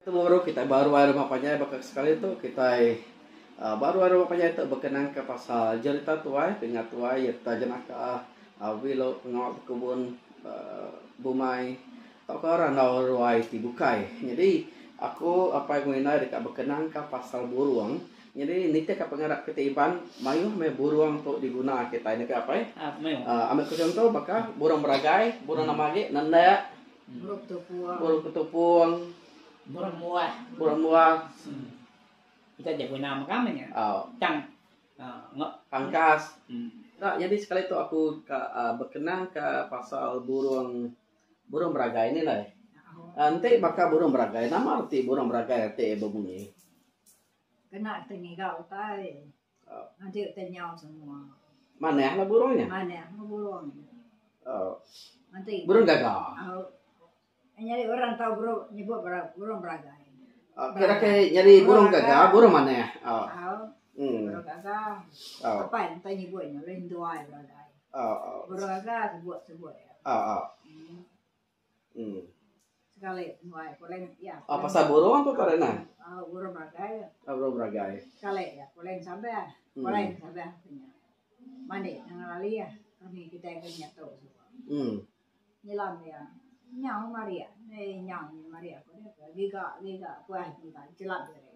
Itu baru kita baru mapanya bakal sekali itu kita baru mapanya itu berkenang ke pasal cerita tuai dengan tuai yaitu jenaka wilo pengawal kebun bumai tak orang ruai tibukai. Jadi aku apa yang mengenai dekat berkenang ke pasal buruang. Jadi nite ka pengarap ketiban mayuh me buruang untuk diguna kita ini ke apa ambil ke contoh maka burung beragai burung namage nanda burung ketupuang Burung muah. Burung muah. Kita jago nama kami ya. Cang. Pangkas. Nah, jadi sekali itu aku berkenang ke pasal burung beragai ini lah. Nanti maka burung beragai nama arti burung beragai arti berbunyi. Kena tengigau tay. Nanti tenyau semua. Mana lah burungnya? Mana burung. Nanti burung gagak. Jadi orang tahu nyebut burung beragai. Kira-kira jadi burung gagak, burung mana ya? Burung gagak. Apa yang tanya nyebutnya? Lain dua beragai. Burung gagak sebut ya. Sekali nuai, boleh ya. Pasal burung apa karena? Burung beragai. Burung beragai. Sekali ya, boleh sampai. Boleh sampai punya. Mana yang lali ya? Kami kita yang nyatu semua. Nyelam ya. Nyang Maria, nyang Maria ko dia giga kuah giga celap dia.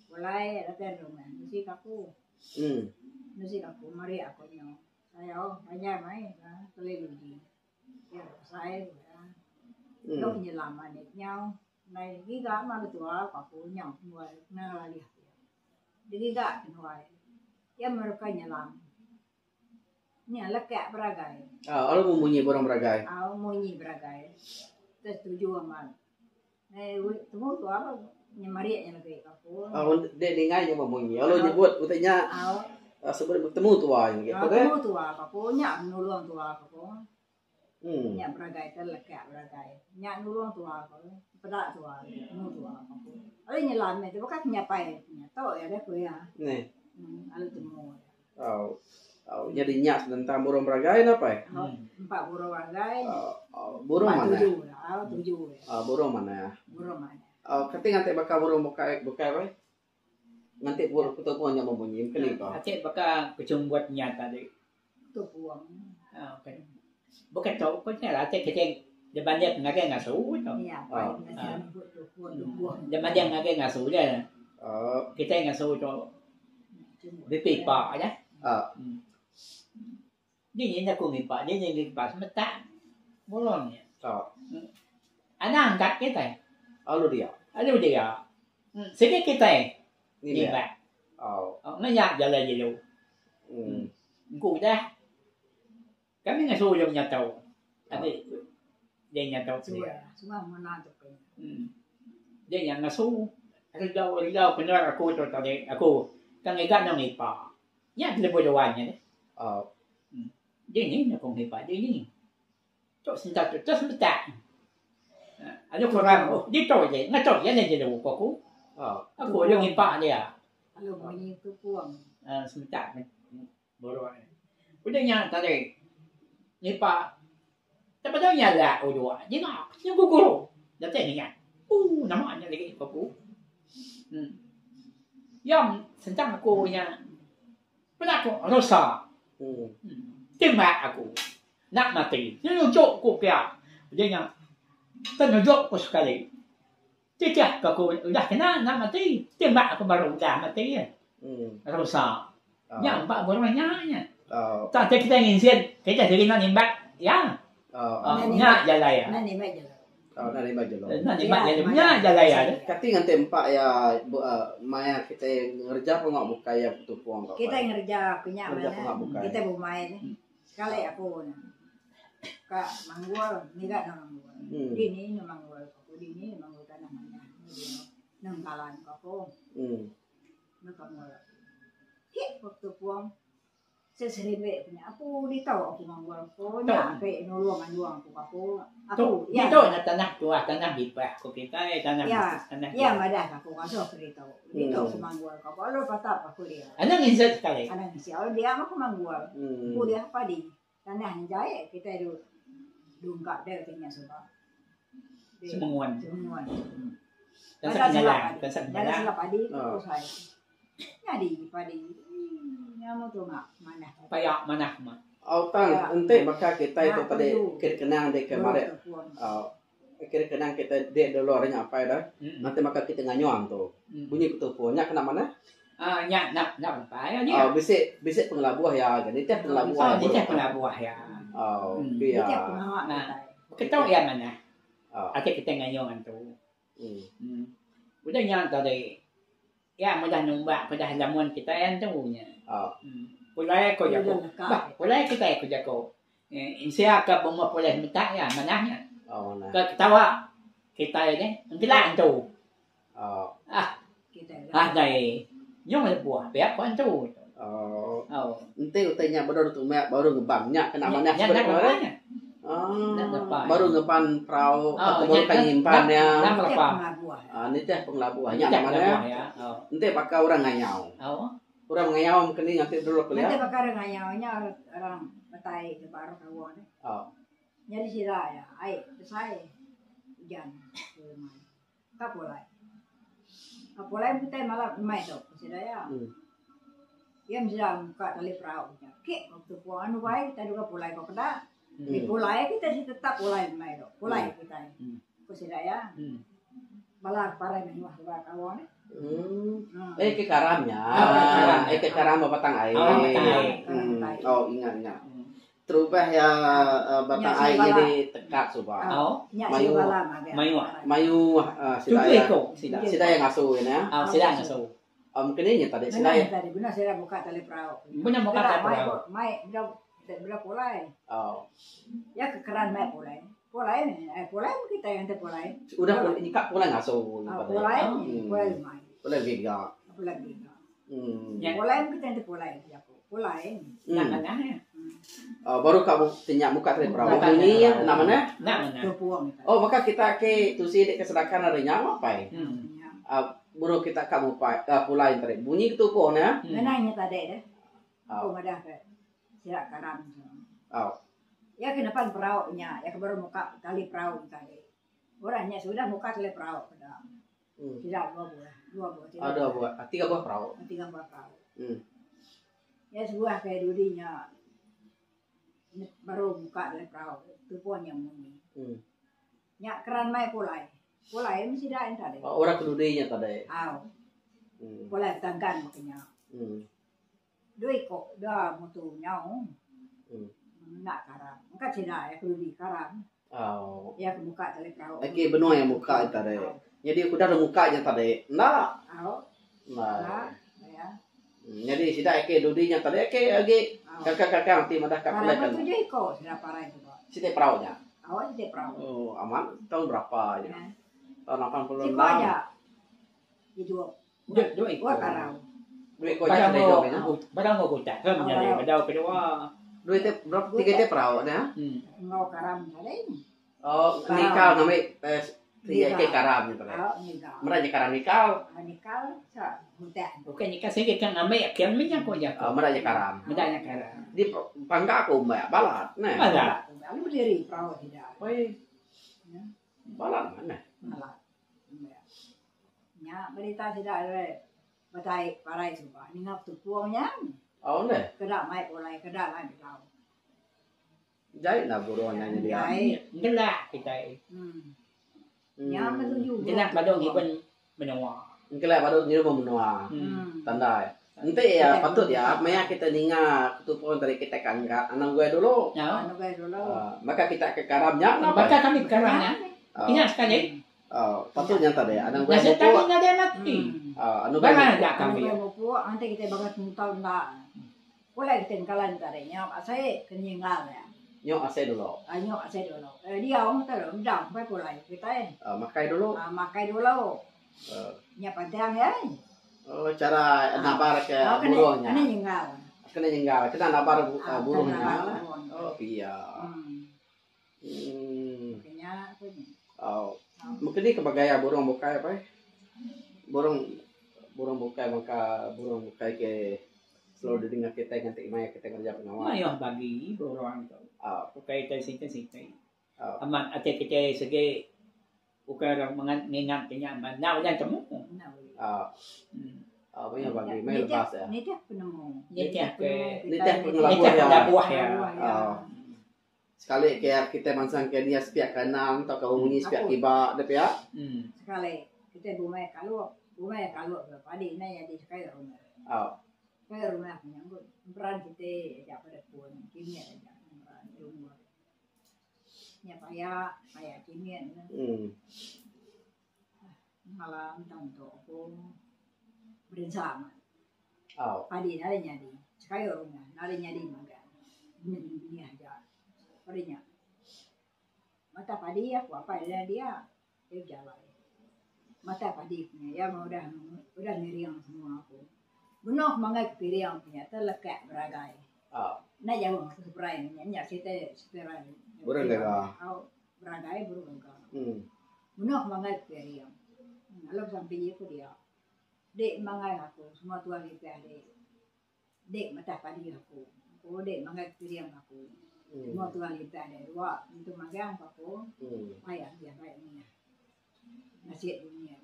Mulai ada rumah, musik aku Maria ko nyang. Saya banyak mai keliling. Ya saya lo penyelaman nyang. Nai giga mana tua aku nyang mulai ngalali. Dia giga mulai. Ya mereka nyelam. Ni lekak beragai. Orang membunyi burung beragai. Bunyi beragai. Setuju sama. Temu tu apa? Nyemaria yang lagi aku. Dia dengar yang membunyi. Kalau nyebut utanya sebelum bertemu tua yang gitu kan? Temu tua aku nyak nulung tua aku. Nyak beragai terlekak beragai. Nyak nulung tua aku. Pedak tua, nulung tua aku. Ada nyelam itu bukan nyapai. Tahu ya dia kuya. Nih. Ada temu. Jadi nyak tentang burung beragai apa ya? 4 burung beragai. Burung mana? 7. Burung mana ya? Burung mana? Ketika nanti bakal burung bukai apa? Nanti burung ketupuan yang membunyi kenapa? Aceh bakal kecung buat nyata deh. Ketupuan. Okay. Bukan tahu kau ni lah Aceh kecing. Depan dia ngakai ngasuh tu. Iya. Depan dia ngakai ngasuh dia. Kita ngasuh tu. BP pak aja. Dia ni aku ngipak, dia ni ngipak semetak. Bolong ya. Anak angkat kita. Lalu dia. Sedih kita. Ni Dia. dia. Ngayak jalan je lu. Ku dah. Kami ngasuh yang nyatau. Tapi dia nyatau Semua mana tu kan. Dia yang ngasuh. Ridau kena aku tu tadi aku kan ngikat nang ngipak. Ya dia boleh doanya. Dia ni nak kong hebat dia ni. Cok sentak tu sebentar. Ada orang dia tahu je, nggak tahu ya dia jadi aku. Aku yang hebat dia. Kalau bunyi tu puang. Sebentar ni. Baru ni. Udah yang tadi. Hebat. Tapi tahu ya lah dua. Dia nak yang guru. Dah tadi ni kan. Namanya lagi aku. Yang sentak aku yang pernah aku rosak. Tembak aku. Nak mati. Dia nunjuk aku pia. Dia yang nunjuk aku sekali. Tiap aku dah kena nak mati. Tembak aku baru dah mati ya. Rosak. Yang empat orangnya. Tak kita ingin siat. Kita jadi nak nembak. Ya. Nya jalan ya. Nani baca. Nari baju lo. Nani nya jalan ya. Kati ngan tempak ya maya kita ngerja pengak buka ya tupuang kau. Kita ngerja punya mana? Kita bermain. Sekali aku kak manggul ni kan manggul. Dini ni manggul aku dini manggul kan namanya. Nang kalan aku. Nak manggul. Hit waktu puang. Seseribe punya. Aku ditahu aku manggul aku. Nyampe nulung aku. Aku ya. Itu nak tanah hibat aku kita tanah. Ya madah aku kasih aku ditahu. Ditahu semanggul aku. Kalau patah aku dia. Anak insert sekali. Anak insert. Dia aku manggul. Aku dia apa di tanah jaya kita itu dungkap dia punya sebab. Semunguan. Kan sa kinalang, kan sa Dala kinalang. sila padi ko say. Ngadi padi. Nyamo to nga mana. Payak manah ma. Tang, ente maka kita itu tadi kenang dek kemarin. Kenang kita dek dulu orangnya apa dah. Nanti maka kita nganyuang tuh. Bunyi ketupuannya kena mana? Nya nak pa ya dia. Bisik penglabuah ya, jadi tiap penglabuah. Dia teh pelabuah ya. Iya. Nah, kita ya mana? Ate kita nganyong tu. Udah yang tadi. Ya, mudah numba pada halaman kita yang tahunya. Pulai ko jago. Pulai kita ko jago. Insia ka buma pulai minta ya manahnya. Nah. Ketawa kita ini enggak tu. Kita. Dai. Nyong ada buah, biar kau tu. Ente utenya baru ngebangnya kena mana sebenarnya. Baru ngepan perahu atau baru kanyimpannya. Ini teh penglabuahnya namanya. Ente pakai orang nganyau. Orang nganyau kini nanti dulu kuliah. Nanti pakai nganyaunya orang betai ke baru kawan. Jadi sila ya, saya hujan. Kapolai. Kapolai kita malah mai tu, sila ya. Dia mesti buka tali perahu. Kek waktu puan baik kita juga pulai kau kena. Di pulai kita sih tetap pulai mai tu. Pulai kita. Kau sila ya. Malah parai menyuah kawan. Ke karamnya. Ke karam batang air. Ingat. Terubah ya batang air jadi tekak subah. Mayu sida yang ngasuh ya. Sida ngasuh. Mungkin ini tadi sida ya. Tadi guna sida buka tali perahu. Guna buka tali perahu. Mai bila pulai. Ya kekeran mai pulai. Pulai kita yang terpulai. Udah ini kak pulai ngasuh. Pulai mai. Pulai giga. Pulai kita yang terpulai. Pulai. Baru kamu tinyak muka tadi perahu ini ya namanya? Maka kita ke tusi dek kesedakan ada nyama apa? Baru kita kamu pulai tadi bunyi itu pun ya? Menanya tadi deh. Aku ada ke siap karam. Ya kenapa perahunya? Ya baru muka tali perahu tadi. Orangnya sudah muka tali perahu pada. Tidak dua buah. Tiga buah perahu. Ya sebuah kayak dudinya baru buka dari perahu tupuan yang muni. Nyak keran mai pulai mesti dah tadi. Orang kedudinya tadi. Pulai tangkan makanya. Doi kok dah mutu nyau. Nak karam. Maka cina ya kedudi karam. Ya kebuka dari perahu. Oke benua yang buka tadi. Jadi udah ada mukanya tadi. Nah. Jadi sida eke dudinya tadi eke kakak nanti madah kak pulai kan. Itu je kok sudah parah itu Pak. Sida perahunya. Sida perahu. Aman. Tahun berapa ya? Tahun 86. Siko aja. Itu. Dua karau. Dua konya sudah jauh ya. Barang mau kucak. Jadi badau kedua. Dua itu berapa? Tiga itu perahu ya? Mau karam tadi. Nikal namanya tiga eke karam gitu ya. Mereka karam nikal. Nikal sa hutan. Bukan nikah saya kan ambil kian minyak kok ya. Mereka karam. Medanya karam. Di pangka aku mbak balat. Nah. Balat. Lalu berdiri perahu tidak. Balat mana? Balat. Ya berita tidak ada. Batai parai coba. Ini ngap tu puangnya. Ne. Kedak mai pulai kedak lain perahu. Jahit lah buruannya dia. Gelak kita. Ya betul juga. Gelak badong pun menua. Gelak badong dia pun menua. Tanda. Nanti ya patut ya. Maya kita ninga ketupon dari kita kangkat. Anak gue dulu. Anak gue dulu. Maka kita ke karamnya. Maka kami ke karamnya. Ingat sekali. Patutnya tadi. Anak gue nasi tadi nada mati. Anu gue aja kami. Nanti kita banget mutal enggak. Boleh kita kalan tadi. Nyok saya kenyingal ya. Nyok ase dulu. Nyok ase dulu. Dia orang terus dah sampai pulai kita. Makai dulu. Makai dulu. Nyapa tiang ya. Cara nabar ke burungnya. Kena nyinggal. Kita nabar burungnya. Iya. Makanya punya. Mungkin ini kebagaya burung bukai apa? Burung bukai maka burung bukai ke selalu didengar kita nanti maya kita kerja pengawal. Ayah bagi burung itu. Bukai itu situ. Aman ate kita segi Ukara mengingat kenyaman. Now dan temu. Apa yang bagi mail lepas ya? Nitih penemu. Nitih pengelabuh ya. Sekali kayak kita mansang kayak dia sepiak kanan atau kau bunyi sepiak kibak ada pihak. Sekali kita bumai kalau padi ini ya di sekali rumah. Sekali rumah menyambut peran kita ya pada pun kimia aja peran rumah. Ya payah kimia. Malam contoh pun bersama. Padi ada nyadi sekali rumah, ada nyadi maga. Ini aja. Padinya. Mata padi aku apa dia jalan. Mata padi punya ya udah ngeriang semua aku. Benar mangai piriang punya terlekat beragai. Nah jauh seperai nyanyi kita seperai. Beragai. Beragai beragai. Benar mangai piriang. Lalu sampai itu dia. Dek mangai aku semua tuan kita dek mata padi aku. Dek mangai piriang aku. Semua tuan kita ada dua untuk magang aku. Ayah dia baiknya. Nasihat dunia.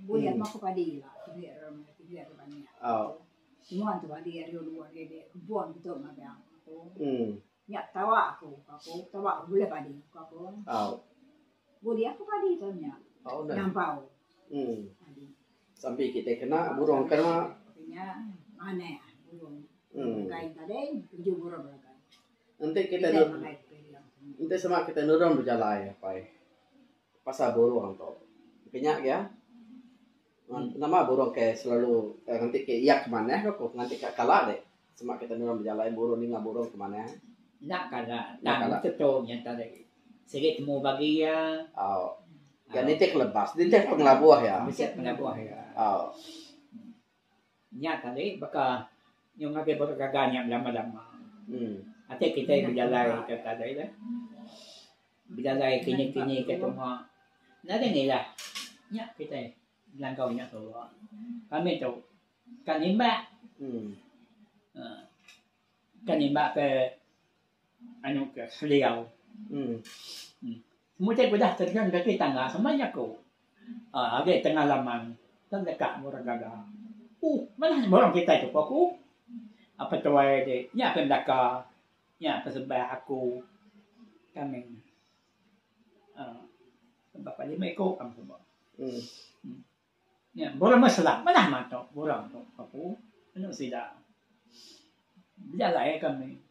Boleh mak padi lah. Tidak banyak. Semua tu padi ada dua dia. Buang betul magang aku. Ya tawa aku tawa boleh padi aku. Boleh aku padi tanya. Nampau. Sampai kita kena burung kena. Mana burung. Kain tadi tujuh burung berapa. Nanti kita nanti sama kita nurun berjalan ya, Pai. Pasal burung tu. Banyak ya. Nama burung kayak selalu nanti kayak iya kemana kok nanti kalah deh. Sama kita nurun berjalan burung ni ngah burung kemana? Nak kalah. Nak betul yang tadi. Sikit mau bagi ya. Ya nitik lepas, nitik pengelabuh ya. Nitik pengelabuh ya. Nya tadi baka yung ngake berkaganya lama-lama. Ate kita berjalan ke tadi lah. Berjalan kini-kini ke rumah. Nada nila. Nya kita langkau nya tu. Kami tu kanimba. Kanimba ke anu ke Seliau. Mungkin sudah terjun ke tangga semuanya ko. Agak tengah laman terdekat orang gagal. Mana orang kita itu aku? Apa tu dia? Ya pendaka, ya persebaya aku kami. Bapa lima ekor kamu semua. Ya, bola masalah mana mata bola tu aku. Anu sudah. Berjalan kami.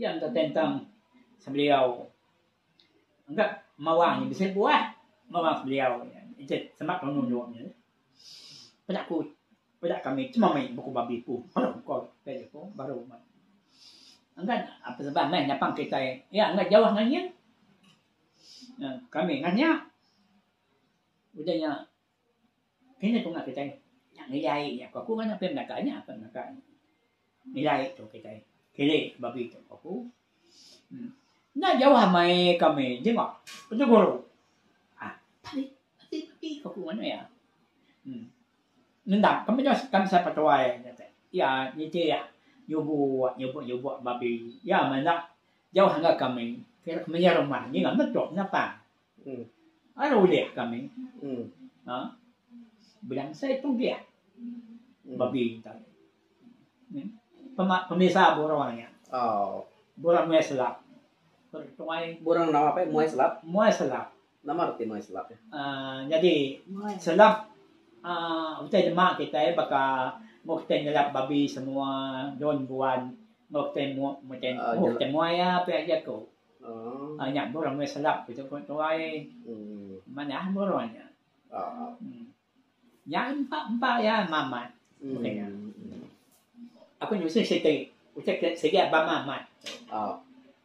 Yang tentang Seliau. Enggak mawang bisa buat mawang beliau itu semak nunjuknya pada kami cuma main buku babi ku kau kayak itu baru enggak apa sebab main nyapang kita ya enggak jauh nganya kami nganya udahnya kayaknya tu enggak kita yang nilai ya aku kan apa nakanya nilai tu kita kiri babi tu aku na jauh hamai kami jengok betul guru tadi aku mana ya nendang kami dah kami saya patuai ya ni dia nyubu babi ya mana jauh hangga kami kira kami rumah ni nggak betul napa ada uliah kami bilang saya tu dia babi tadi pemirsa borongnya borong meselap burung nama apa? Muai selap. Muai selap. Nama arti muai selap ya? Jadi selap kita demak kita baka mau kita nyelap babi semua don buan mau kita muai apa aja ko. Nyak burung muai selap itu pun tuai. Mana burungnya? Yang empat ya mama. Aku nyusun segi apa mama.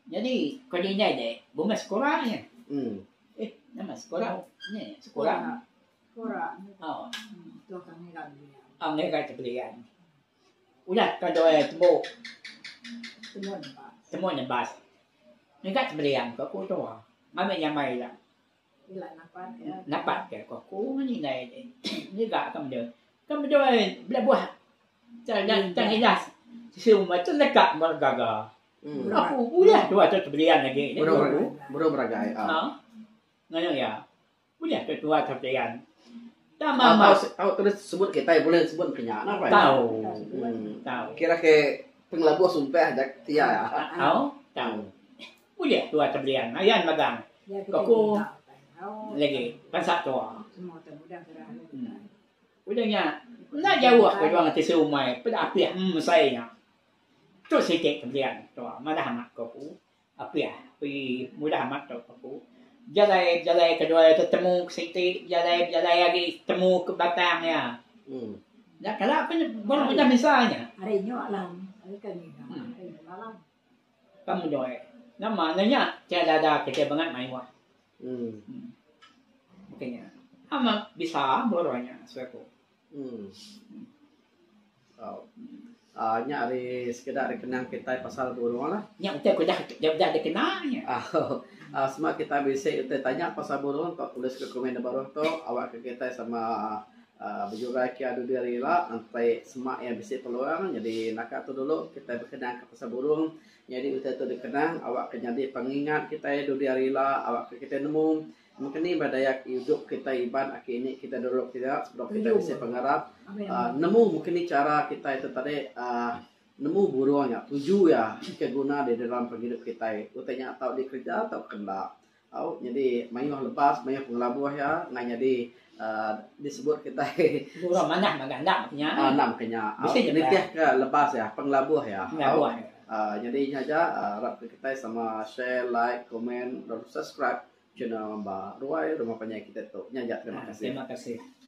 Jadi kalau dia deh, bukan sekolahnya. Nama sekolah, ni sekolah. Sekolah. Tu kami lagi. Mereka terpilihan. Udah kalau temu nembas. Mereka terpilihan kau tu ah. Mami yang mai lah. Napat ke kau ni ni. Ni gak kamu dia. Kamu dia bila buah. Jangan hilas. Semua tu lekat bergagal. Aku udah dua tu berian lagi. Burung beragai. Ngano ya. Punya ketua kapten. Dah Tahu mama tahu terus sebut kita boleh sebut kenyak apa ya? tahu. Tahu. Kira ke penglabuh sumpah jak tia ya. Tahu. Tahu. Punya ketua kapten. Ayan magang. Ya, kita Koko. minta tahu. Lagi kan satu. Semua mudah kerah. Udahnya. Nak jauh ke ruang ti sumai. Pada api saya. Tu sikit kapten. Tu mana hamak kau. Api mudah hamak kau. Jalai kedua ketemu ke situ, jalai lagi temu ke batangnya. Ya kalau apa baru punya misalnya. Hari ini alam, hari kami hari malam. Kamu doa. Namanya tiada kita banget main wah. Makanya. Ama bisa boranya suatu. Nyari sekedar kenang kita pasal burung lah. Yang kita dah dikenalnya. Semua kita bisa tanya pasal burung, kau tulis ke komen baru tu awak ke kita sama berjurai ke adu diri lah sampai semua yang bisa peluang. Jadi nak tu dulu kita berkenang ke pasal burung. Jadi kita tu dikenang awak ke jadi pengingat kita adu diri lah awak ke kita nemu. Mungkin ni badayak hidup kita iban akhir ini kita dulu tidak sebelum kita bisa pengharap nemu mungkin ni cara kita itu tadi nemu burungnya tujuh ya keguna di dalam penghidup kita utanya atau di kerja atau kena jadi mayuh lepas mayuh pengelabuh ya nggak jadi disebut kita Burung mana maganda punya. enam kenya Bisa ini juga. teh ke lepas ya pengelabuh ya Pengelabuh. jadi ini aja harap kita sama share like komen dan subscribe channel Mbak Ruai rumah penyanyi kita tuh nyajak terima kasih Terima kasih.